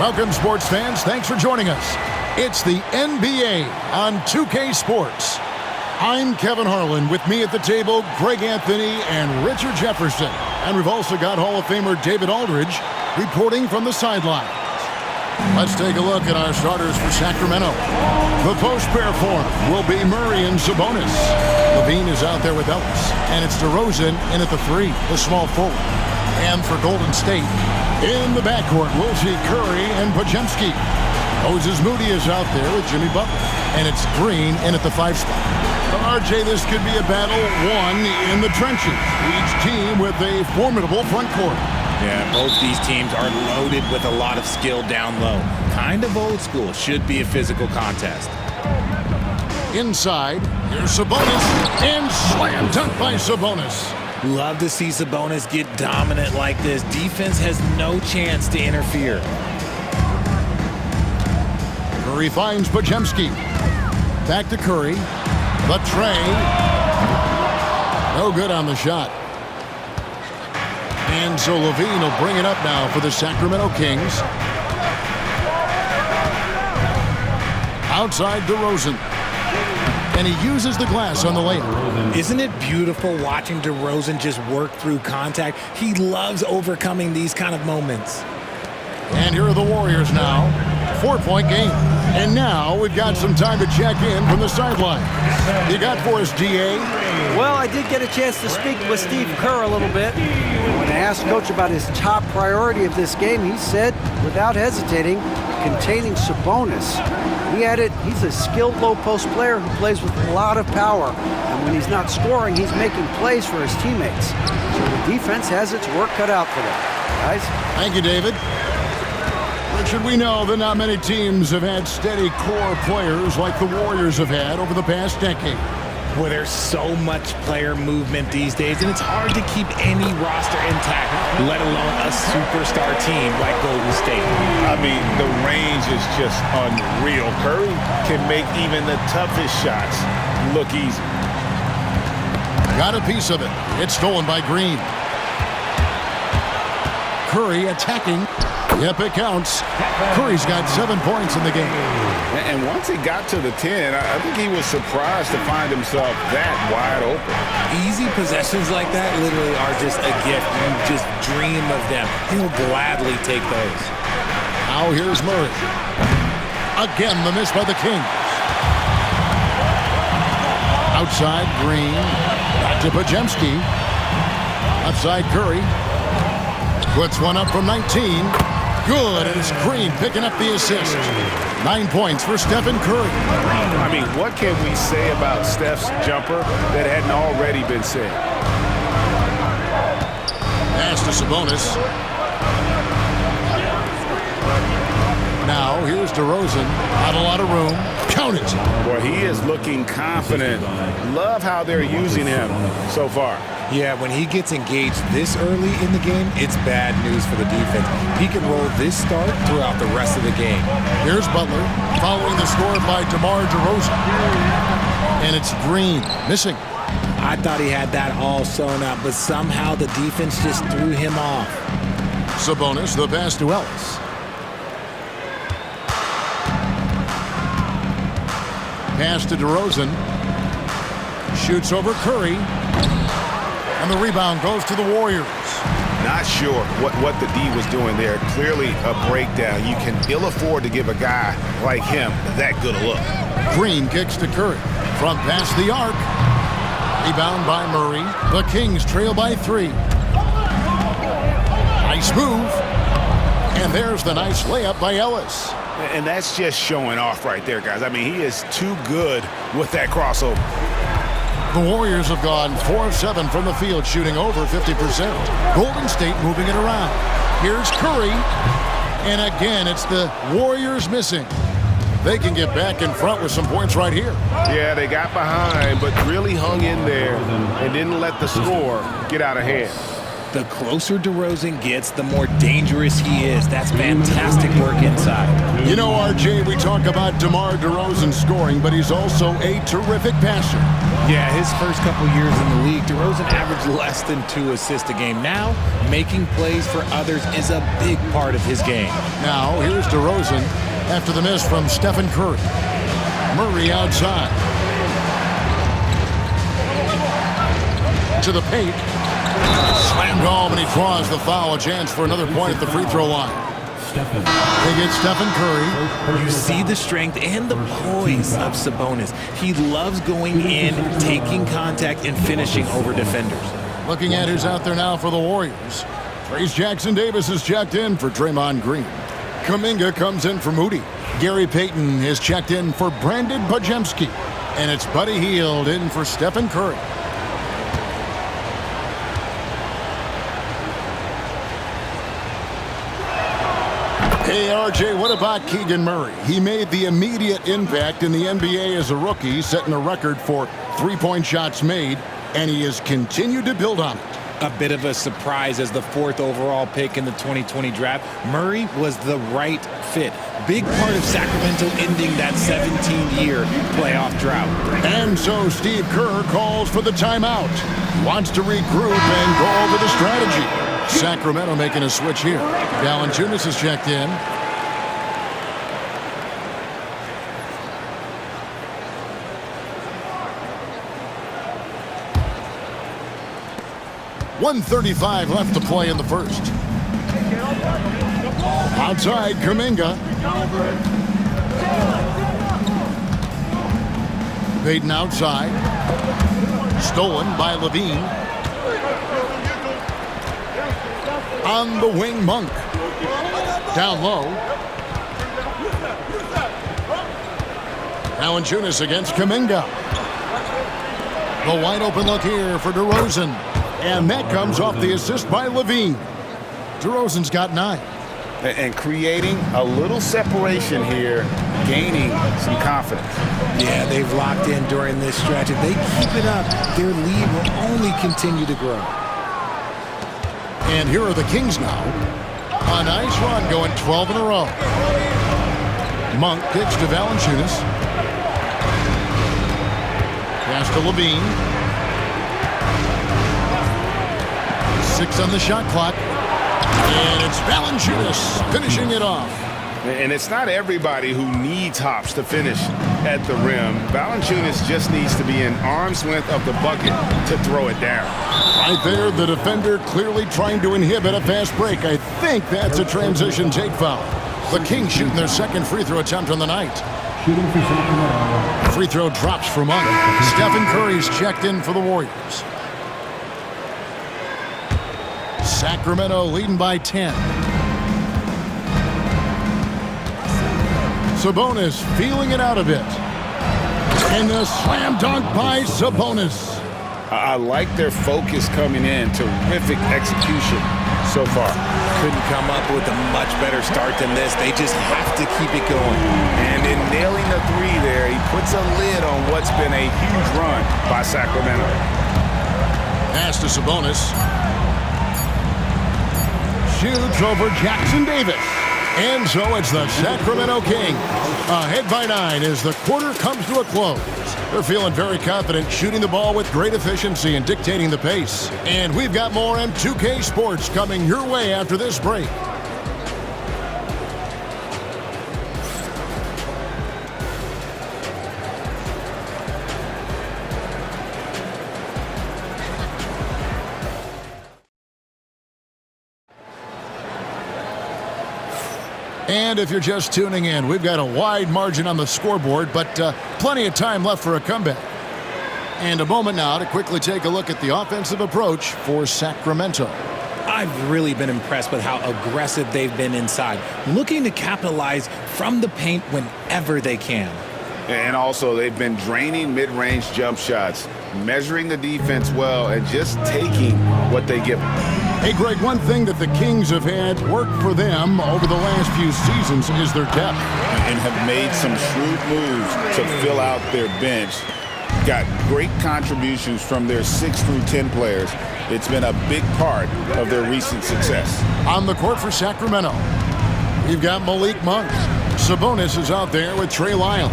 Welcome, sports fans. Thanks for joining us. It's the NBA on 2K Sports. I'm Kevin Harlan. With me at the table, Greg Anthony and Richard Jefferson. And we've also got Hall of Famer David Aldridge reporting from the sideline. Let's take a look at our starters for Sacramento. The post pair form will be Murray and Sabonis. Levine is out there with Ellis. And it's DeRozan in at the 3, the small forward. And for Golden State, in the backcourt, we'll see Curry and Podziemski. Moses Moody is out there with Jimmy Butler. And it's Green in at the 5 spot. RJ, this could be a battle won in the trenches. Each team with a formidable front court. Yeah, both these teams are loaded with a lot of skill down low. Kind of old school. Should be a physical contest. Inside, here's Sabonis. And slam dunk by Sabonis. Love to see Sabonis get dominant like this. Defense has no chance to interfere. Curry finds Podziemski. Back to Curry. The tray. No good on the shot. And so Levine will bring it up now for the Sacramento Kings. Outside DeRozan. And he uses the glass on the layup. Isn't it beautiful watching DeRozan just work through contact? He loves overcoming these kind of moments. And here are the Warriors now. 4-point game. And now we've got some time to check in from the sideline. You got for us, DA? Well, I did get a chance to speak with Steve Kerr a little bit. When I asked Coach about his top priority of this game, he said, without hesitating, containing Sabonis. He added, he's a skilled low-post player who plays with a lot of power. And when he's not scoring, he's making plays for his teammates. So the defense has its work cut out for them. Guys? Thank you, David. Richard, we know that not many teams have had steady core players like the Warriors have had over the past decade. Well, there's so much player movement these days, and it's hard to keep any roster intact, let alone a superstar team like Golden State. I mean, the range is just unreal. Curry can make even the toughest shots look easy. Got a piece of it. It's stolen by Green. Curry attacking. Yep, it counts. Curry's got 7 points in the game. And once he got to the 10, I think he was surprised to find himself that wide open. Easy possessions like that literally are just a gift. You just dream of them. He'll gladly take those. Now here's Murray. Again, the miss by the Kings. Outside, Green. Back to Podziemski. Outside, Curry. Puts one up from 19. Good, and it's Green picking up the assist. 9 points for Stephen Curry. I mean, what can we say about Steph's jumper that hadn't already been said? Pass to Sabonis. Now, here's DeRozan. Not a lot of room. Count it. Boy, he is looking confident. Love how they're using him so far. Yeah, when he gets engaged this early in the game, it's bad news for the defense. He can roll this start throughout the rest of the game. Here's Butler, following the score by DeMar DeRozan. And it's Green, missing. I thought he had that all sewn up, but somehow the defense just threw him off. Sabonis, the pass to Ellis. Pass to DeRozan. Shoots over Curry. And the rebound goes to the Warriors. Not sure what the D was doing there. Clearly a breakdown. You can ill afford to give a guy like him that good a look. Green kicks to Curry. Front pass the arc. Rebound by Murray. The Kings trail by 3. Nice move. And there's the nice layup by Ellis. And that's just showing off right there, guys. I mean, he is too good with that crossover. The Warriors have gone 4 of 7 from the field, shooting over 50%. Golden State moving it around. Here's Curry. And again, it's the Warriors missing. They can get back in front with some points right here. Yeah, they got behind, but really hung in there and didn't let the score get out of hand. The closer DeRozan gets, the more dangerous he is. That's fantastic work inside. You know, RJ, we talk about DeMar DeRozan scoring, but he's also a terrific passer. Yeah, his first couple years in the league, DeRozan averaged less than 2 assists a game. Now, making plays for others is a big part of his game. Now, here's DeRozan after the miss from Stephen Curry. Murray outside. To the paint. Slammed home, and he draws the foul. A chance for another point at the free throw line. They get Stephen Curry. You see the strength and the poise of Sabonis. He loves going in, taking contact, and finishing over defenders. Looking at who's out there now for the Warriors. Trace Jackson-Davis is checked in for Draymond Green. Kuminga comes in for Moody. Gary Payton is checked in for Brandon Bajemski. And it's Buddy Hield in for Stephen Curry. Hey, RJ, what about Keegan Murray? He made the immediate impact in the NBA as a rookie, setting a record for three-point shots made, and he has continued to build on it. A bit of a surprise as the 4th overall pick in the 2020 draft. Murray was the right fit. Big part of Sacramento ending that 17-year playoff drought. And so Steve Kerr calls for the timeout. Wants to regroup and go over the strategy. Sacramento making a switch here. Valanciunas is checked in. .135 left to play in the first. Outside, Kuminga. Payton outside. Stolen by Levine. On the wing, Monk. Down low. Valanciunas against Kuminga. The wide open look here for DeRozan. And that comes off the assist by Levine. DeRozan's got 9. And creating a little separation here, gaining some confidence. Yeah, they've locked in during this stretch. If they keep it up, their lead will only continue to grow. And here are the Kings now. A nice run going 12 in a row. Monk kicks to Valanciunas. Pass to Levine. 6 on the shot clock. And it's Valanciunas finishing it off. And it's not everybody who needs hops to finish at the rim. Valanciunas just needs to be an arm's length of the bucket to throw it down. Right there, the defender clearly trying to inhibit a fast break. I think that's a transition take foul. The Kings shooting their second free throw attempt on the night. Free throw drops for Monk. Stephen Curry's checked in for the Warriors. Sacramento leading by 10. Sabonis feeling it out a bit. And the slam dunk by Sabonis. I like their focus coming in. Terrific execution so far. Couldn't come up with a much better start than this. They just have to keep it going. And in nailing the 3 there, he puts a lid on what's been a huge run by Sacramento. Pass to Sabonis. Shoots over Jackson-Davis. And so it's the Sacramento Kings ahead by 9 as the quarter comes to a close. They're feeling very confident, shooting the ball with great efficiency and dictating the pace. And we've got more M2K Sports coming your way after this break. And if you're just tuning in, we've got a wide margin on the scoreboard, but plenty of time left for a comeback. And a moment now to quickly take a look at the offensive approach for Sacramento. I've really been impressed with how aggressive they've been inside, looking to capitalize from the paint whenever they can. And also, they've been draining mid-range jump shots, measuring the defense well, and just taking what they give them. Hey, Greg, one thing that the Kings have had work for them over the last few seasons is their depth. And have made some shrewd moves to fill out their bench. Got great contributions from their 6 through 10 players. It's been a big part of their recent success. On the court for Sacramento, we've got Malik Monk. Sabonis is out there with Trey Lyles.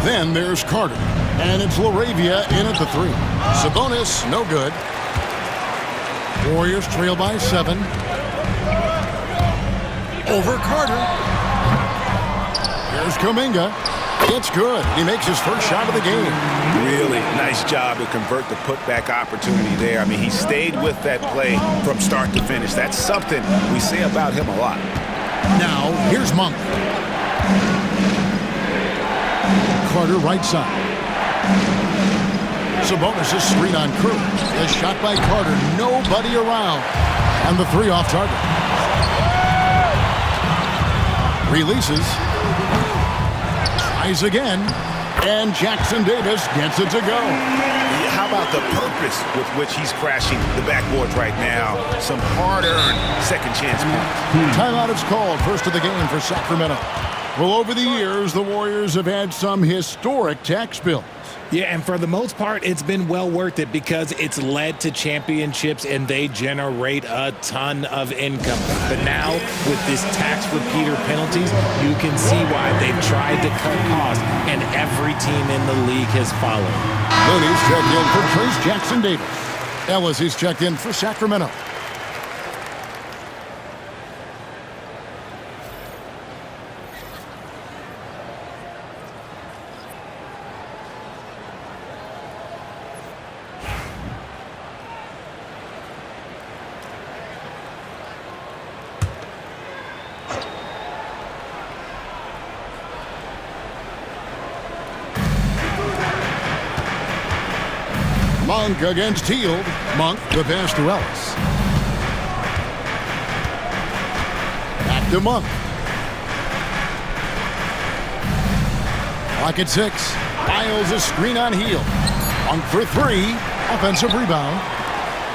Then there's Carter. And it's LaRavia in at the 3. Sabonis, no good. Warriors trail by 7. Over Carter. Here's Kuminga. It's good. He makes his first shot of the game. Really nice job to convert the putback opportunity there. I mean, he stayed with that play from start to finish. That's something we say about him a lot. Now, here's Monk. Carter right side. Sabonis' screen on Curry. A shot by Carter. Nobody around. And the 3 off target. Releases. Tries again. And Jackson Davis gets it to go. How about the purpose with which he's crashing the backboards right now? Some hard-earned second chance points. Timeout is called. First of the game for Sacramento. Well, over the years, the Warriors have had some historic tax bills. Yeah, and for the most part, it's been well worth it because it's led to championships and they generate a ton of income. But now, with this tax repeater penalties, you can see why they've tried to cut costs, and every team in the league has followed. Looney's checked in for Trace Jackson Davis. Ellis is checked in for Sacramento. Monk against Teal. Monk, the pass to Ellis. Back to Monk. Clock at 6. Miles a screen on Heel. Monk for 3. Offensive rebound.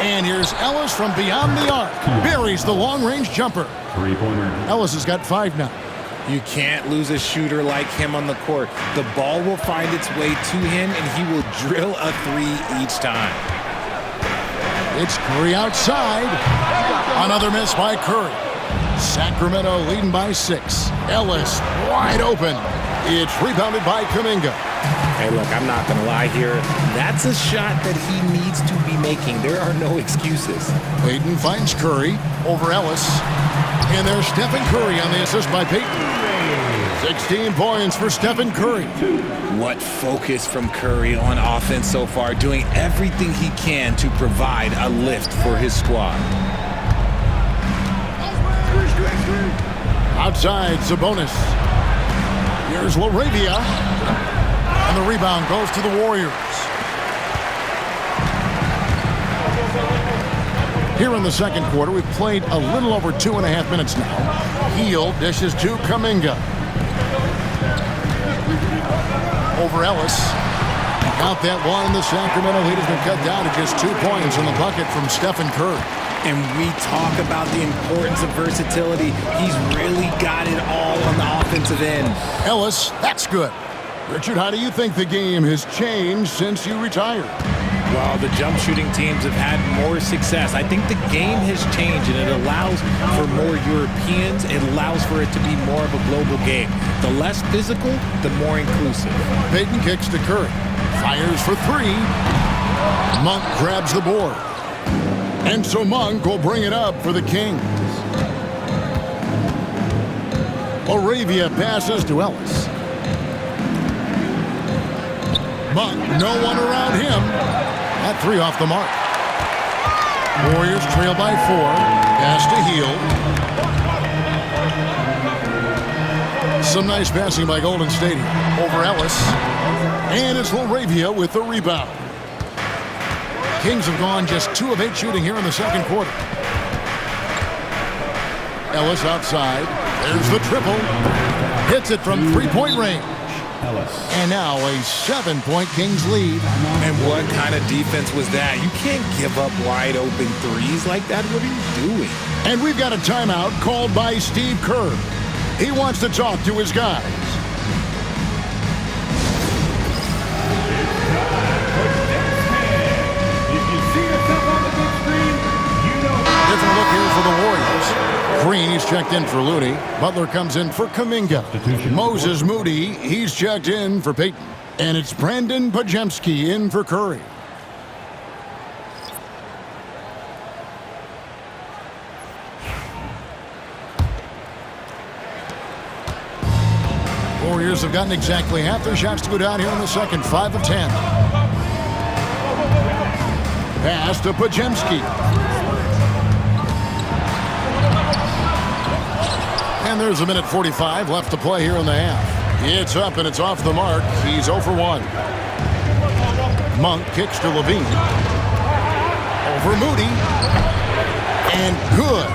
And here's Ellis from beyond the arc. Buries the long-range jumper. Three-pointer. Ellis has got 5 now. You can't lose a shooter like him on the court. The ball will find its way to him, and he will drill a 3 each time. It's Curry outside. Another miss by Curry. Sacramento leading by 6. Ellis wide open. It's rebounded by Kuminga. Hey, look, I'm not going to lie here. That's a shot that he needs to be making. There are no excuses. Payton finds Curry over Ellis. And there's Stephen Curry on the assist by Payton. 16 points for Stephen Curry. What focus from Curry on offense so far, doing everything he can to provide a lift for his squad. Outside, Sabonis. Here's LaRavia. And the rebound goes to the Warriors. Here in the second quarter, we've played a little over 2.5 minutes now. Heel dishes to Kuminga. Over Ellis. Count that one. The Sacramento lead has been cut down to just 2 points in the bucket from Stephen Curry. And we talk about the importance of versatility. He's really got it all on the offensive end. Ellis, that's good. Richard, how do you think the game has changed since you retired? Well, the jump shooting teams have had more success. I think the game has changed, and it allows for more Europeans. It allows for it to be more of a global game. The less physical, the more inclusive. Payton kicks to Curry. Fires for 3. Monk grabs the board. And so Monk will bring it up for the Kings. LaRavia passes to Ellis. Monk, no one around him. That 3 off the mark. Warriors trail by 4. Pass to Heel. Some nice passing by Golden State over Ellis. And it's LaRavia with the rebound. Kings have gone just 2 of 8 shooting here in the second quarter. Ellis outside. There's the triple. Hits it from 3-point range. And now a 7-point Kings lead. And what kind of defense was that? You can't give up wide open threes like that. What are you doing? And we've got a timeout called by Steve Kerr. He wants to talk to his guys. If you see yourself on the big screen, Levine, he's checked in for Looney. Butler comes in for Kuminga. Moses Moody, he's checked in for Payton. And it's Brandon Pajemski in for Curry. Warriors have gotten exactly half their shots to go down here in the second, 5 of 10. Pass to Pajemski. And there's a minute 45 left to play here in the half. It's up and it's off the mark. He's 0 for 1. Monk kicks to Levine. Over Moody. And good,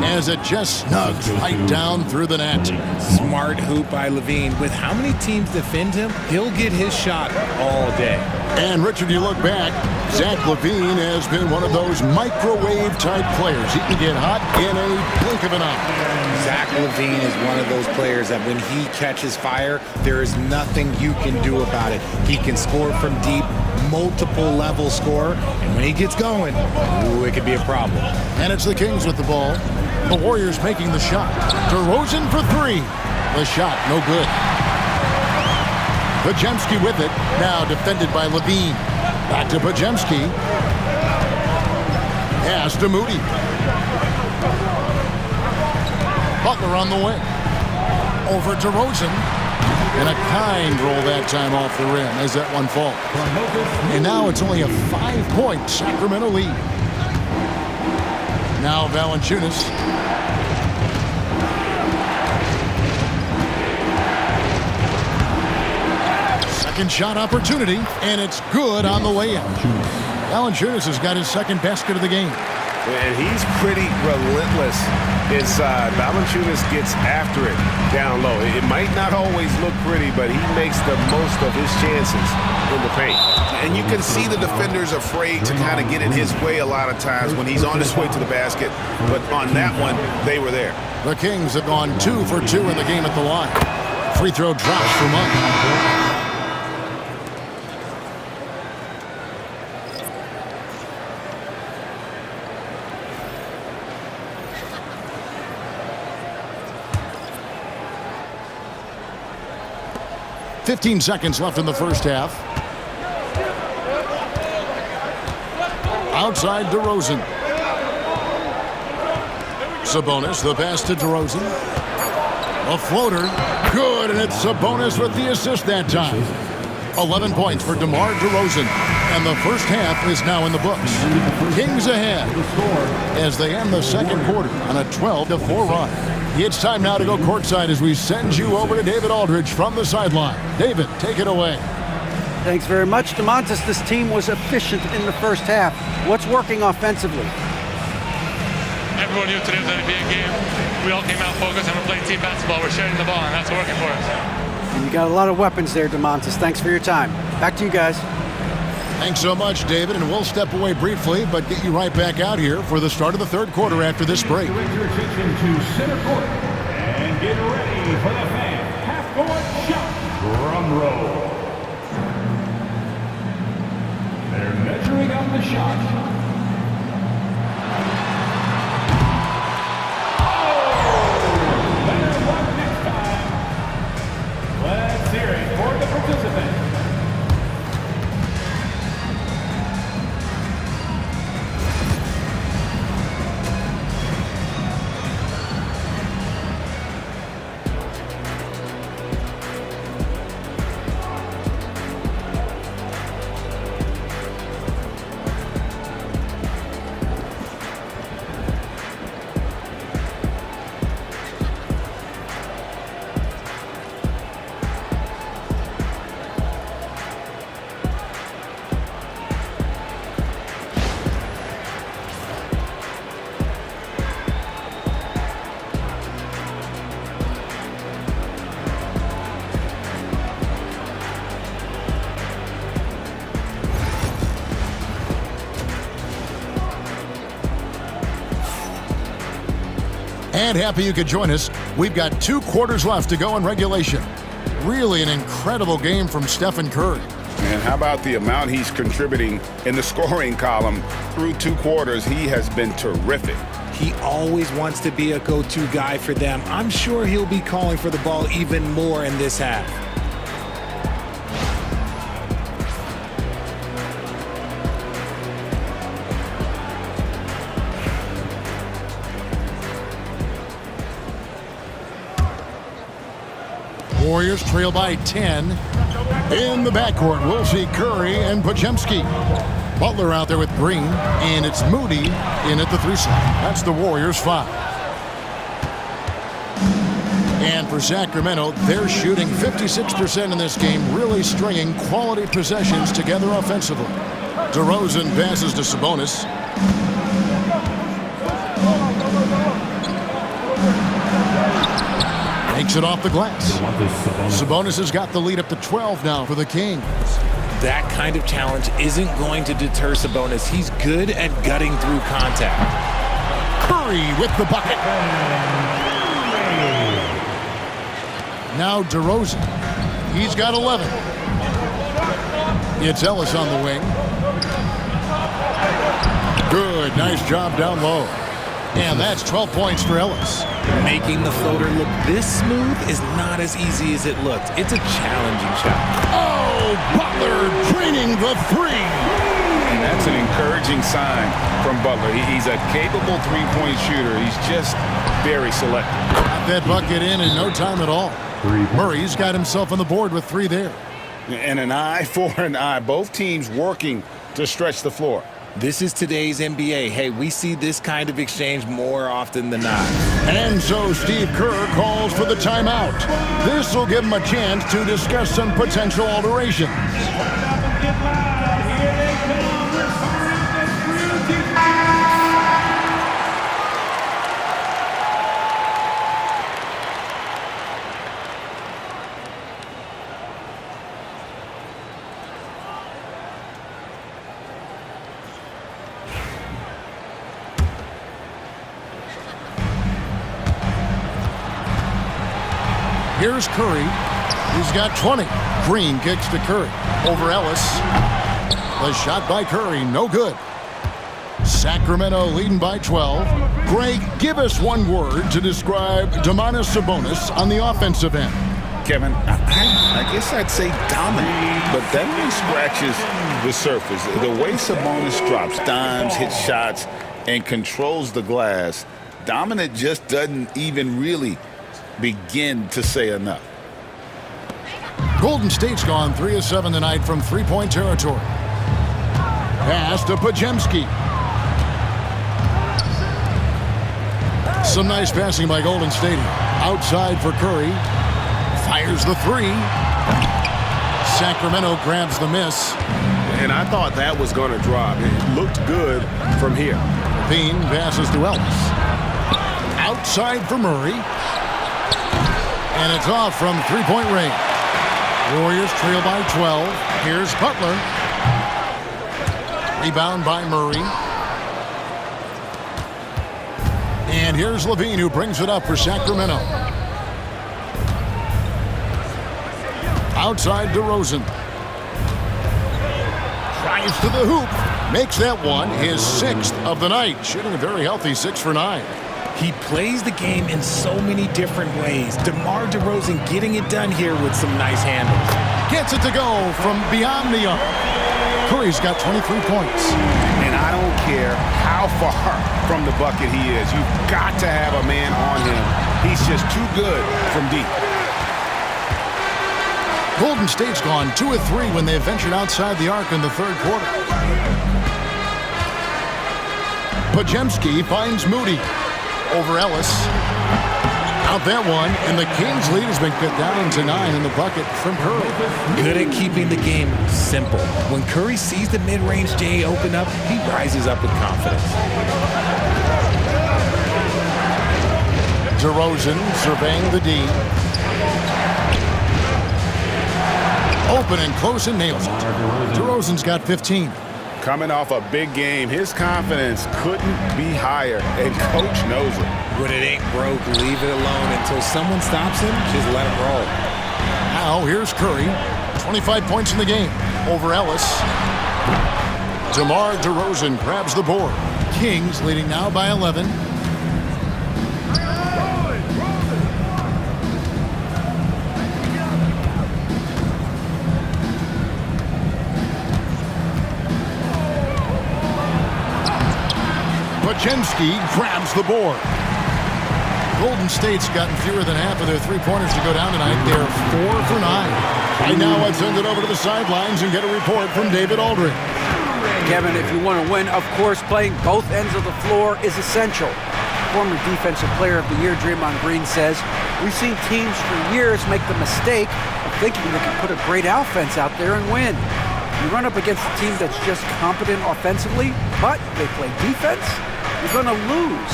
as it just snugs right down through the net. Smart hoop by Levine. With how many teams defend him, he'll get his shot all day. And, Richard, you look back, Zach LaVine has been one of those microwave-type players. He can get hot in a blink of an eye. Zach LaVine is one of those players that when he catches fire, there is nothing you can do about it. He can score from deep, multiple level scorer, and when he gets going, ooh, it could be a problem. And it's the Kings with the ball. The Warriors making the shot. DeRozan for 3. The shot, no good. Pajemski with it, now defended by Levine. Back to Pajemski. Pass to Moody. Butler on the wing. Over to DeRozan. And a kind roll that time off the rim as that one falls. And now it's only a 5-point Sacramento lead. Now Valanciunas. Second shot opportunity, and it's good on the layup. Valanciunas has got his second basket of the game. And he's pretty relentless inside. Valanciunas gets after it down low. It might not always look pretty, but he makes the most of his chances in the paint. And you can see the defenders afraid to kind of get in his way a lot of times when he's on his way to the basket. But on that one, they were there. The Kings have gone 2 for 2 in the game at the line. Free throw drops for Monk. 15 seconds left in the first half. Outside DeRozan. Sabonis, the pass to DeRozan. A floater. Good, and it's Sabonis with the assist that time. 11 points for DeMar DeRozan. And the first half is now in the books. Kings ahead as they end the second quarter on a 12-4 run. It's time now to go courtside as we send you over to David Aldridge from the sideline. David, take it away. Thanks very much, DeMontis. This team was efficient in the first half. What's working offensively? Everyone knew today was an NBA game. We all came out focused and we played team basketball. We're sharing the ball, and that's working for us. And you got a lot of weapons there, DeMontis. Thanks for your time. Back to you guys. Thanks so much, David, and we'll step away briefly, but get you right back out here for the start of the third quarter after this break. Direct your attention to center court and get ready for the fan half-court shot. Drum roll. They're measuring on the shot. Oh! Better luck next time. Let's hear it for the participant. And happy you could join us. We've got 2 quarters left to go in regulation. Really an incredible game from Stephen Curry. And how about the amount he's contributing in the scoring column through 2 quarters? He has been terrific. He always wants to be a go-to guy for them. I'm sure he'll be calling for the ball even more in this half. Warriors trail by 10. In the backcourt, we'll see Curry and Podziemski. Butler out there with Green, and it's Moody in at the 3 slot. That's the Warriors' 5. And for Sacramento, they're shooting 56% in this game, really stringing quality possessions together offensively. DeRozan passes to Sabonis. Takes it off the glass. Sabonis has got the lead up to 12 now for the Kings. That kind of challenge isn't going to deter Sabonis. He's good at gutting through contact. Curry with the bucket. Now DeRozan. He's got 11. It's Ellis on the wing. Good, nice job down low. And that's 12 points for Ellis. Making the floater look this smooth is not as easy as it looked. It's a challenging shot. Oh, Butler draining the 3. And that's an encouraging sign from Butler. He's a capable three-point shooter. He's just very selective. Got that bucket in no time at all. Murray's got himself on the board with 3 there. And an eye for an eye. Both teams working to stretch the floor. This is today's NBA. Hey, we see this kind of exchange more often than not. And so Steve Kerr calls for the timeout. This will give him a chance to discuss some potential alterations. Here's Curry. He's got 20. Green kicks to Curry. Over Ellis. The shot by Curry, no good. Sacramento leading by 12. Greg, give us one word to describe Domantas Sabonis on the offensive end. Kevin, I guess I'd say dominant, but that only scratches the surface. The way Sabonis drops dimes, hits shots, and controls the glass, dominant just doesn't even really begin to say enough. Golden State's gone 3 of 7 tonight from three-point territory. Pass to Podziemski. Some nice passing by Golden State. Outside for Curry. Fires the 3. Sacramento grabs the miss. And I thought that was going to drop. It looked good from here. Bean passes to Ellis. Outside for Murray. And it's off from three-point range. Warriors trail by 12. Here's Butler. Rebound by Murray. And here's Levine, who brings it up for Sacramento. Outside DeRozan. Drives to the hoop. Makes that one his 6th of the night. Shooting a very healthy 6 for 9. He plays the game in so many different ways. DeMar DeRozan getting it done here with some nice handles. Gets it to go from beyond the arc. Curry's got 23 points. And I don't care how far from the bucket he is. You've got to have a man on him. He's just too good from deep. Golden State's gone 2 of 3 when they ventured outside the arc in the third quarter. Podziemski finds Moody. Over Ellis. Out that one, and the Kings' lead has been cut down to 9 in the bucket from Curry. Good at keeping the game simple. When Curry sees the mid-range J open up, he rises up with confidence. DeRozan surveying the D. Open and close and nails it. DeRozan's got 15. Coming off a big game, his confidence couldn't be higher, and coach knows it. When it ain't broke, leave it alone until someone stops him. Just let him roll. Now here's Curry. 25 points in the game. Over Ellis. DeMar DeRozan grabs the board. Kings leading now by 11. Podziemski grabs the board. Golden State's gotten fewer than half of their three-pointers to go down tonight. They're 4 for 9. Right now, let's send it over to the sidelines and get a report from David Aldridge. Kevin, if you want to win, of course, playing both ends of the floor is essential. Former Defensive Player of the Year Draymond Green says, we've seen teams for years make the mistake of thinking they can put a great offense out there and win. You run up against a team that's just competent offensively, but they play defense, you're going to lose.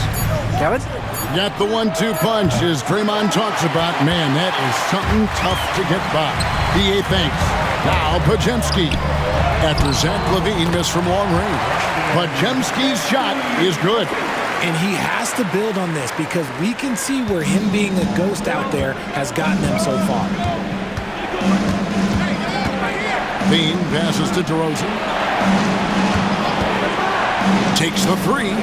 Kevin? Got the 1-2 punch as Draymond talks about. Man, that is something tough to get by. PA thinks. Now Podziemski. After Zach LaVine missed from long range. Podziemski's shot is good. And he has to build on this because we can see where him being a ghost out there has gotten him so far. Bean passes to DeRozan. Takes the three.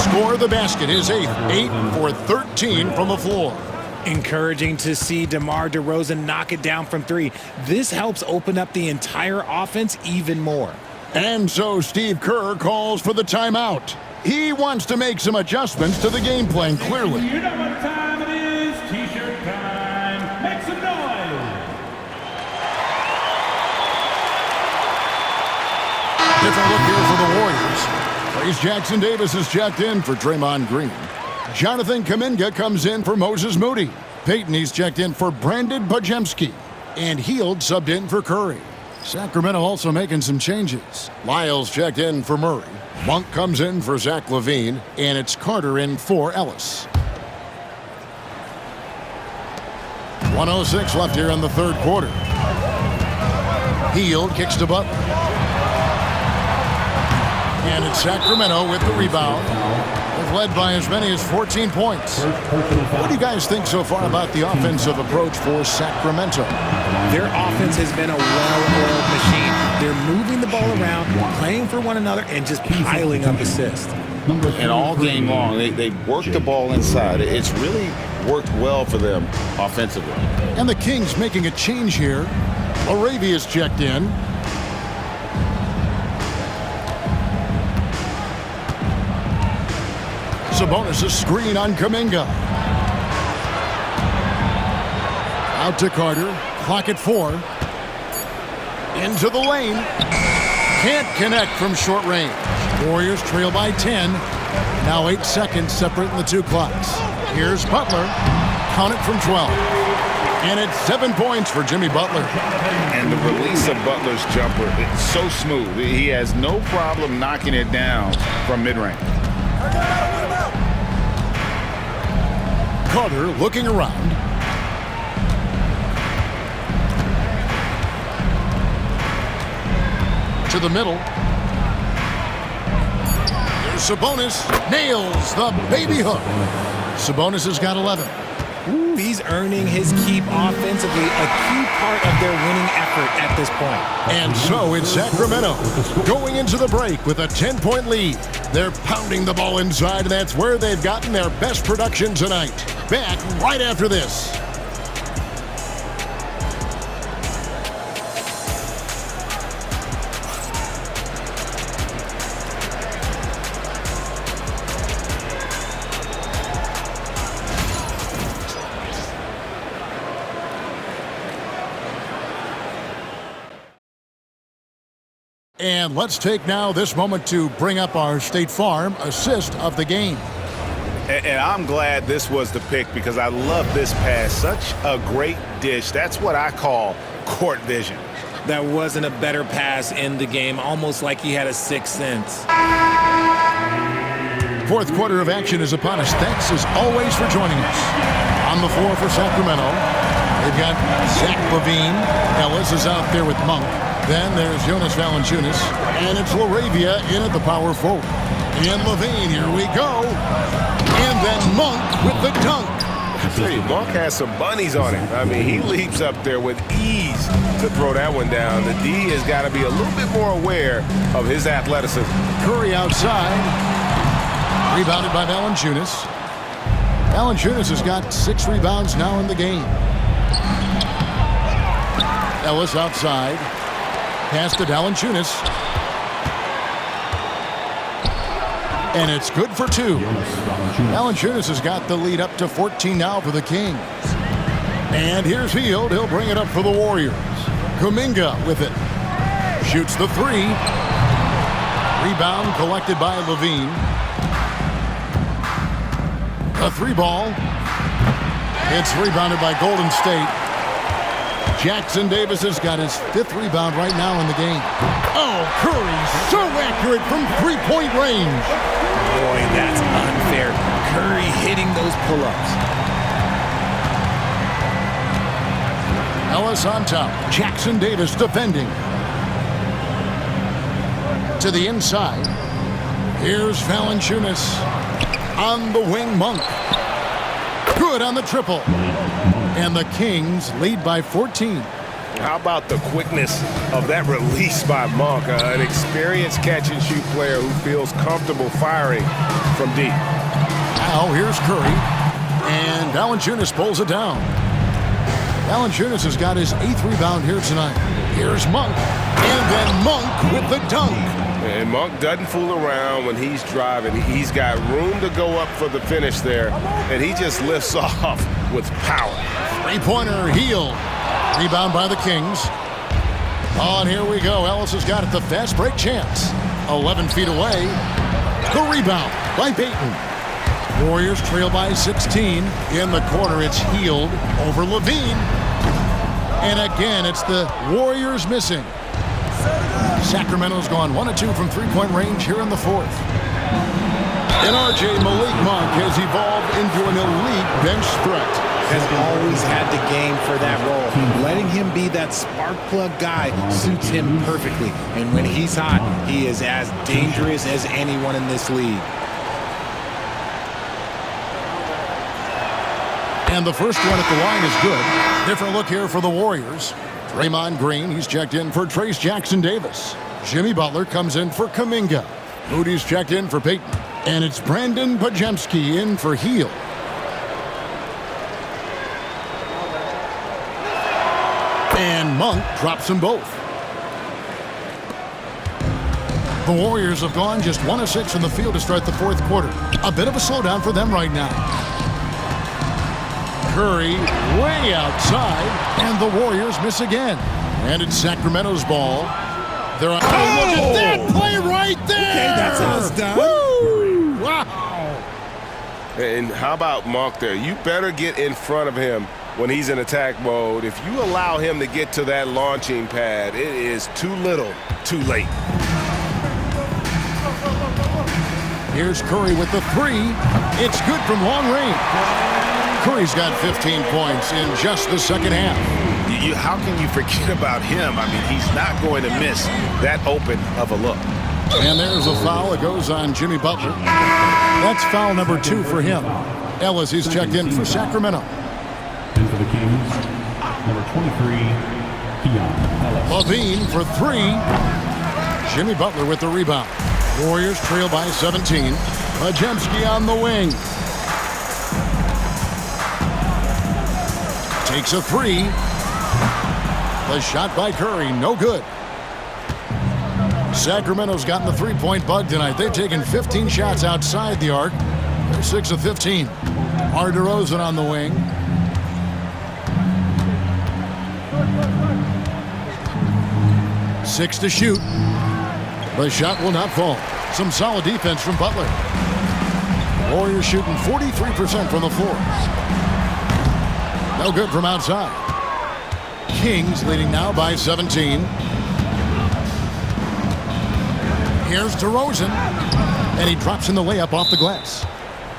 Score the basket. His 8th. 8 for 13 from the floor. Encouraging to see DeMar DeRozan knock it down from 3. This helps open up the entire offense even more. And so Steve Kerr calls for the timeout. He wants to make some adjustments to the game plan, clearly. You know what time it is. T-shirt time. Make some noise. Different look here for the Warriors. Trace Jackson Davis is checked in for Draymond Green. Jonathan Kuminga comes in for Moses Moody. Peyton, he's checked in for Brandon Podziemski. And Hield subbed in for Curry. Sacramento also making some changes. Lyles checked in for Murray. Monk comes in for Zach LaVine. And it's Carter in for Ellis. 1:06 left here in the third quarter. Hield kicks to Butler. And it's Sacramento with the rebound. They've led by as many as 14 points. What do you guys think so far about the offensive approach for Sacramento? Their offense has been a well-oiled machine. They're moving the ball around, playing for one another, and just piling up assists. And all game long, they work the ball inside. It's really worked well for them offensively. And the Kings making a change here. Arabia's checked in. Sabonis' screen on Kuminga. Out to Carter. Clock at 4. Into the lane. Can't connect from short range. Warriors trail by 10. Now 8 seconds separating the two clocks. Here's Butler. Count it from 12. And it's 7 points for Jimmy Butler. And the release of Butler's jumper, it's so smooth. He has no problem knocking it down from mid-range. Carter looking around. To the middle. There's Sabonis. Nails the baby hook. Sabonis has got 11. Ooh, he's earning his keep offensively, a key part of their winning effort at this point. And so it's Sacramento going into the break with a 10-point lead. They're pounding the ball inside, and that's where they've gotten their best production tonight. Back right after this. And let's take now this moment to bring up our State Farm assist of the game. And I'm glad this was the pick because I love this pass. Such a great dish. That's what I call court vision. That wasn't a better pass in the game, almost like he had a sixth sense. Fourth quarter of action is upon us. Thanks as always for joining us. On the floor for Sacramento, they've got Zach LaVine. Ellis is out there with Monk. Then there's Jonas Valanciunas. And it's LaRavia in at the power forward. And LaVine, here we go. And then Monk with the dunk. I tell you, Monk has some bunnies on him. I mean, he leaps up there with ease to throw that one down. The D has got to be a little bit more aware of his athleticism. Curry outside. Rebounded by Valanciunas. Valanciunas has got 6 rebounds now in the game. Ellis outside. Pass to Valanciunas. And it's good for 2. Valanciunas has got the lead up to 14 now for the Kings. And here's Hield. He'll bring it up for the Warriors. Kuminga with it. Shoots the 3. Rebound collected by Levine. A 3 ball. It's rebounded by Golden State. Jackson Davis has got his 5th rebound right now in the game. Oh, Curry, so accurate from 3-point range. Boy, that's unfair. Curry hitting those pull-ups. Ellis on top. Jackson Davis defending. To the inside. Here's Valanciunas. On the wing, Monk. Good on the triple. And the Kings lead by 14. How about the quickness of that release by Monk? An experienced catch-and-shoot player who feels comfortable firing from deep. Now here's Curry. And Valanciunas pulls it down. Valanciunas has got his 8th rebound here tonight. Here's Monk. And then Monk with the dunk. And Monk doesn't fool around when he's driving. He's got room to go up for the finish there, and he just lifts off with power. 3-pointer, Hield. Rebound by the Kings. Oh, and here we go. Ellis has got it. The fast break chance. 11 feet away. The rebound by Payton. Warriors trail by 16. In the corner, it's Hield over Levine. And again, it's the Warriors missing. Sacramento's gone 1 of 2 from 3-point range here in the 4th. And R.J. Malik Monk has evolved into an elite bench threat. Has always had the game for that role. Letting him be that spark plug guy suits him perfectly. And when he's hot, he is as dangerous as anyone in this league. And the first one at the line is good. Different look here for the Warriors. Draymond Green, he's checked in for Trace Jackson Davis. Jimmy Butler comes in for Kuminga. Moody's checked in for Payton. And it's Brandon Pajemski in for Hield. And Monk drops them both. The Warriors have gone just 1 of 6 from the field to start the 4th quarter. A bit of a slowdown for them right now. Curry way outside, and the Warriors miss again. And it's Sacramento's ball. They're on. Oh, look at that play right there! Okay, that's how it's done. Woo! Wow! And how about Monk there? You better get in front of him when he's in attack mode. If you allow him to get to that launching pad, it is too little, too late. Here's Curry with the 3. It's good from long range. Curry's got 15 points in just the second half. How can you forget about him? I mean, he's not going to miss that open of a look. And there's a foul that goes on Jimmy Butler. That's foul number 2 for him. Ellis, he's checked in for Sacramento. And for the Kings, number 23, Keon Ellis. Levine for 3. Jimmy Butler with the rebound. Warriors trail by 17. Pajemski on the wing. Takes a 3. The shot by Curry, no good. Sacramento's gotten the 3-point bug tonight. They've taken 15 shots outside the arc. They're 6 of 15. DeMar DeRozan on the wing. Six to shoot. The shot will not fall. Some solid defense from Butler. Warriors shooting 43% from the floor. No good from outside. Kings leading now by 17. Here's DeRozan. And he drops in the layup off the glass.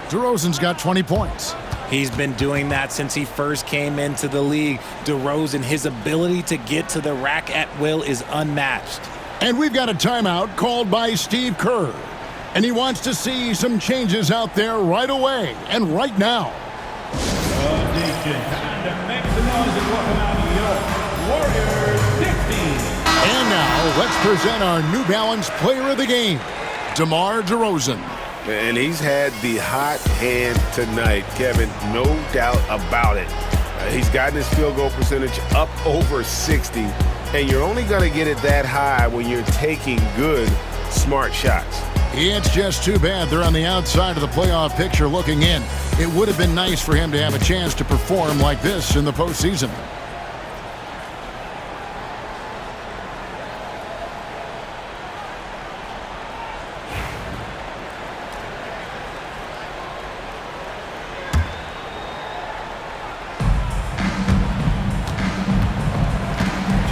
DeRozan's got 20 points. He's been doing that since he first came into the league. DeRozan, his ability to get to the rack at will is unmatched. And we've got a timeout called by Steve Kerr. And he wants to see some changes out there right away and right now. And now, let's present our New Balance Player of the Game, DeMar DeRozan. And he's had the hot hand tonight, Kevin, no doubt about it. He's gotten his field goal percentage up over 60, and you're only going to get it that high when you're taking good, smart shots. It's just too bad they're on the outside of the playoff picture looking in. It would have been nice for him to have a chance to perform like this in the postseason.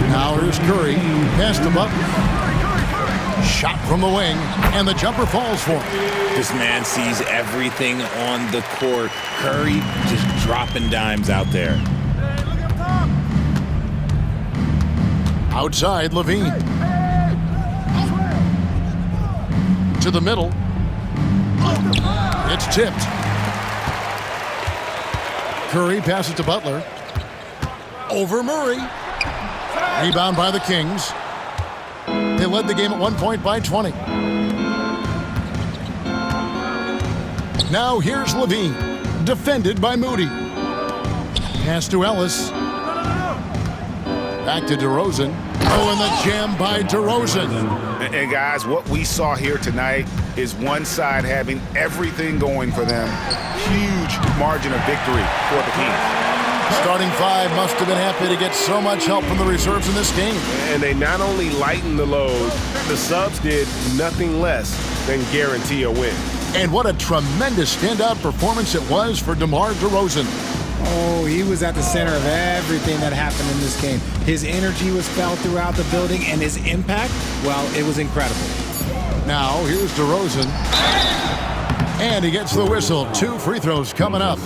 Now here's Curry. Pass to Butler. Shot from the wing, and the jumper falls for him. This man sees everything on the court. Curry just dropping dimes out there. Outside, Levine. To the middle. It's tipped. Curry passes to Butler. Over Murray. Rebound by the Kings. They led the game at 1 point by 20. Now here's Levine, defended by Moody. Pass to Ellis. Back to DeRozan. Oh, and the jam by DeRozan. And guys, what we saw here tonight is one side having everything going for them. Huge margin of victory for the Kings. Starting five must have been happy to get so much help from the reserves in this game. And they not only lightened the load, the subs did nothing less than guarantee a win. And what a tremendous standout performance it was for DeMar DeRozan. Oh, he was at the center of everything that happened in this game. His energy was felt throughout the building, and his impact, well, it was incredible. Now, here's DeRozan. And he gets the whistle. 2 free throws coming up.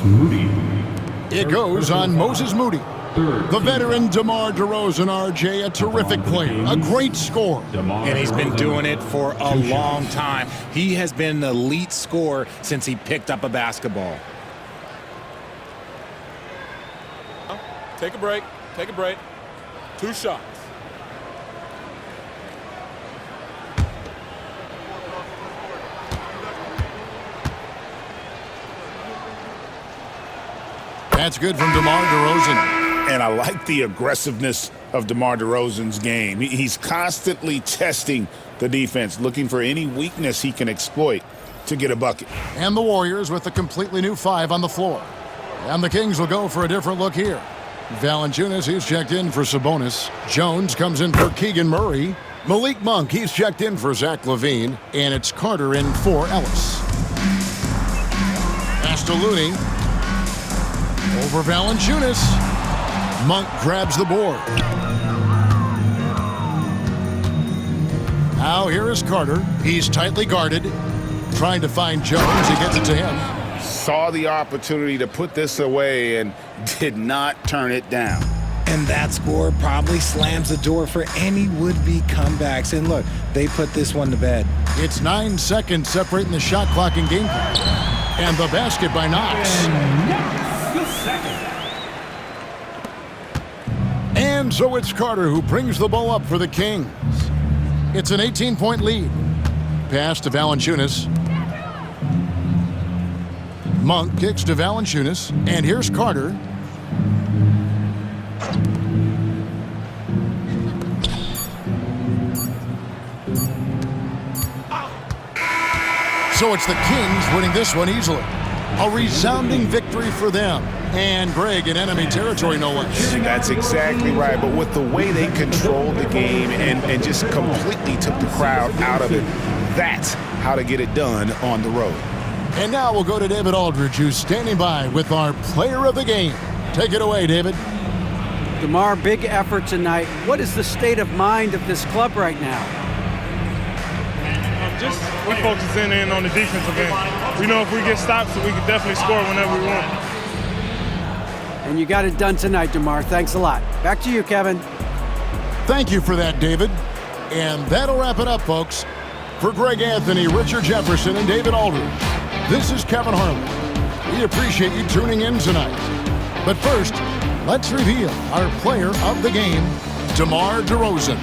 It goes on Moses Moody. The veteran DeMar DeRozan, RJ, a terrific player, a great scorer. And he's been doing it for a long time. He has been an elite scorer since he picked up a basketball. Take a break. Take a break. 2 shots. That's good from DeMar DeRozan. And I like the aggressiveness of DeMar DeRozan's game. He's constantly testing the defense, looking for any weakness he can exploit to get a bucket. And the Warriors with a completely new 5 on the floor. And the Kings will go for a different look here. Valanciunas, he's checked in for Sabonis. Jones comes in for Keegan Murray. Malik Monk, he's checked in for Zach LaVine. And it's Carter in for Ellis. Pass to Looney. Over Valanciunas. Monk grabs the board. Now here is Carter. He's tightly guarded. Trying to find Jones. He gets it to him. Saw the opportunity to put this away and did not turn it down. And that score probably slams the door for any would-be comebacks. And look, they put this one to bed. It's 9 seconds separating the shot clock and game clock. And the basket by Knox. And so it's Carter who brings the ball up for the Kings. It's an 18-point lead. Pass to Valanciunas. Monk kicks to Valanciunas. And here's Carter. So it's the Kings winning this one easily. A resounding victory for them. And Greg in enemy territory, no less. That's exactly right. But with the way they controlled the game and just completely took the crowd out of it, that's how to get it done on the road. And now we'll go to David Aldridge, who's standing by with our player of the game. Take it away, David. DeMar, big effort tonight. What is the state of mind of this club right now? We're focusing in on the defensive game. We know if we get stops, we can definitely score whenever we want. And you got it done tonight, DeMar. Thanks a lot. Back to you, Kevin. Thank you for that, David. And that'll wrap it up, folks. For Greg Anthony, Richard Jefferson, and David Aldridge, this is Kevin Harlan. We appreciate you tuning in tonight. But first, let's reveal our player of the game, DeMar DeRozan.